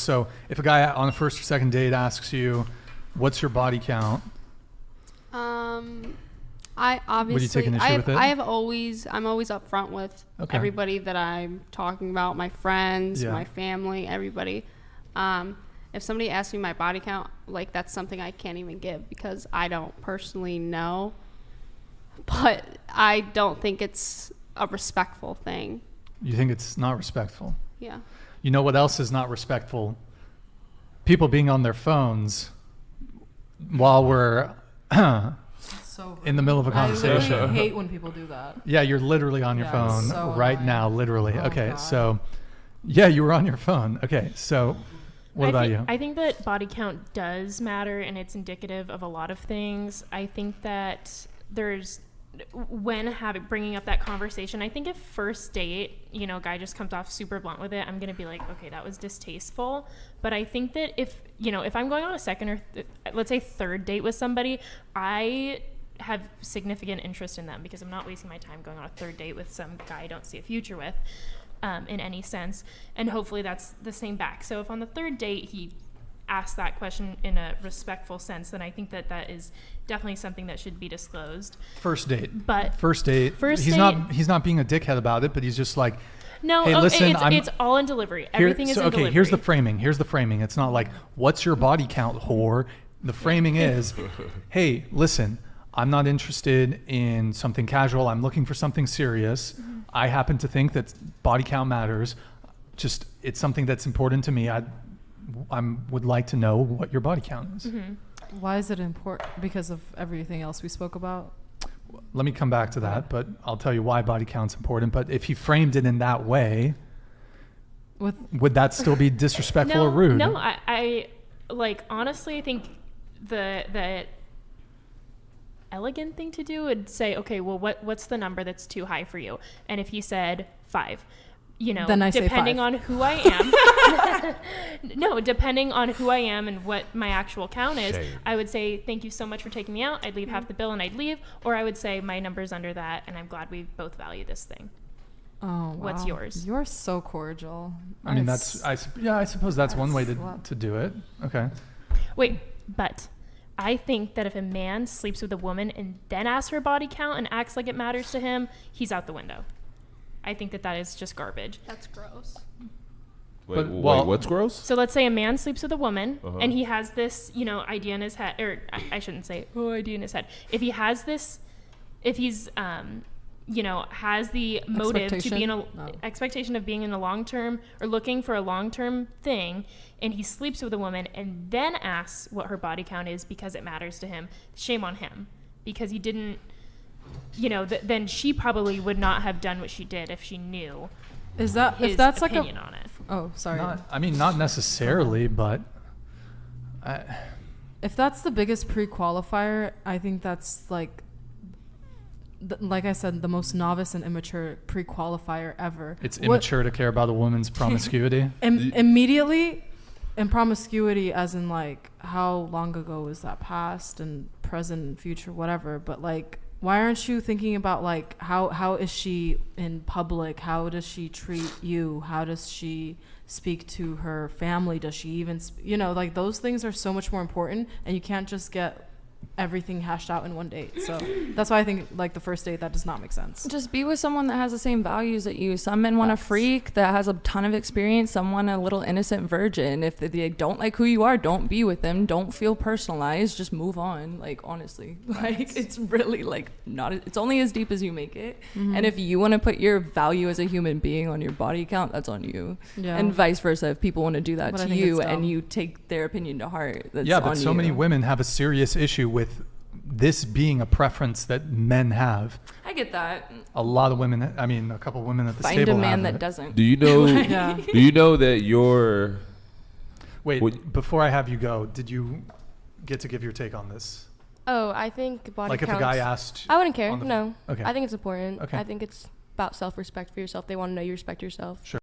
So if a guy on the first or second date asks you, what's your body count? I obviously, would you take an issue with it? I'm always upfront with everybody that I'm talking about, my friends, my family, everybody. If somebody asks me my body count, like, that's something I can't even give because I don't personally know. But I don't think it's a respectful thing. You think it's not respectful? Yeah. You know what else is not respectful? People being on their phones while we're in the middle of a conversation. I hate when people do that. Yeah, you're literally on your phone so right annoying. now, literally. Oh, okay, God. so yeah, you were on your phone. Okay, so what about you? I think that body count does matter, and it's indicative of a lot of things. I think that bringing up that conversation, I think if first date, a guy just comes off super blunt with it, I'm going to be like, okay, that was distasteful. But I think that if I'm going on a second or let's say third date with somebody, I have significant interest in them because I'm not wasting my time going on a third date with some guy I don't see a future with in any sense. And hopefully that's the same back. So if on the third date he asks that question in a respectful sense, then I think that is definitely something that should be disclosed. First date. But first date. He's not being a dickhead about it, but he's just like, no, hey, listen, it's all in delivery. Everything is in delivery. Okay, here's the framing. It's not like, what's your body count, whore? The framing is, hey, listen, I'm not interested in something casual. I'm looking for something serious. Mm-hmm. I happen to think that body count matters. Just, it's something that's important to me. I would like to know what your body count is. Mm-hmm. Why is it important? Because of everything else we spoke about? Let me come back to that, but I'll tell you why body count's important. But if he framed it in that way, would that still be disrespectful or rude? No, I honestly, I think the elegant thing to do would say, okay, well, what's the number that's too high for you? And if he said 5, then I depending say 5. on who I am, depending on who I am and what my actual count is, I would say, thank you so much for taking me out. I'd leave half the bill and I'd leave. Or I would say my number's under that and I'm glad we both value this thing. Oh, wow. What's yours? You're so cordial. I mean, I suppose that's one way to do it. Okay. Wait, but I think that if a man sleeps with a woman and then asks her body count and acts like it matters to him, he's out the window. I think that is just garbage. That's gross. Wait, what's gross? So let's say a man sleeps with a woman and he has this, idea in his head, or I shouldn't say idea in his head. If he has this, if he's, has the motive to be in expectation of being in a long-term or looking for a long-term thing, and he sleeps with a woman and then asks what her body count is because it matters to him, shame on him, because he didn't, then she probably would not have done what she did if she knew. Is that his if that's opinion like on it? Oh, sorry. Not necessarily, but if that's the biggest pre-qualifier, I think that's like I said, the most novice and immature pre-qualifier ever. It's immature to care about a woman's promiscuity. Immediately, and promiscuity as in like how long ago was that past and present and future, whatever. But like, why aren't you thinking about like how is she in public? How does she treat you? How does she speak to her family? Does she even like those things are so much more important, and you can't just get everything hashed out in one date. So that's why I think like the first date, that does not make sense. Just be with someone that has the same values that you. Some men want a freak that has a ton of experience. Some want a little innocent virgin. If they don't like who you are, don't be with them. Don't feel personalized. Just move on. Like, honestly, like it's really like not, it's only as deep as you make it. Mm-hmm. And if you want to put your value as a human being on your body count, that's on you. Yeah. And vice versa. If people want to do that to you and you take their opinion to heart, that's on you. But so many women have a serious issue with this being a preference that men have. I get that. A lot of women, I mean, a couple of women at the Find table a man have that it. doesn't. Do you know? Do you know that you're? Wait, before I have you go, did you get to give your take on this? Oh, I think body like counts. If a guy asked, I wouldn't care. No. Okay. I think it's important. Okay. I think it's about self-respect for yourself. They want to know you respect yourself. Sure.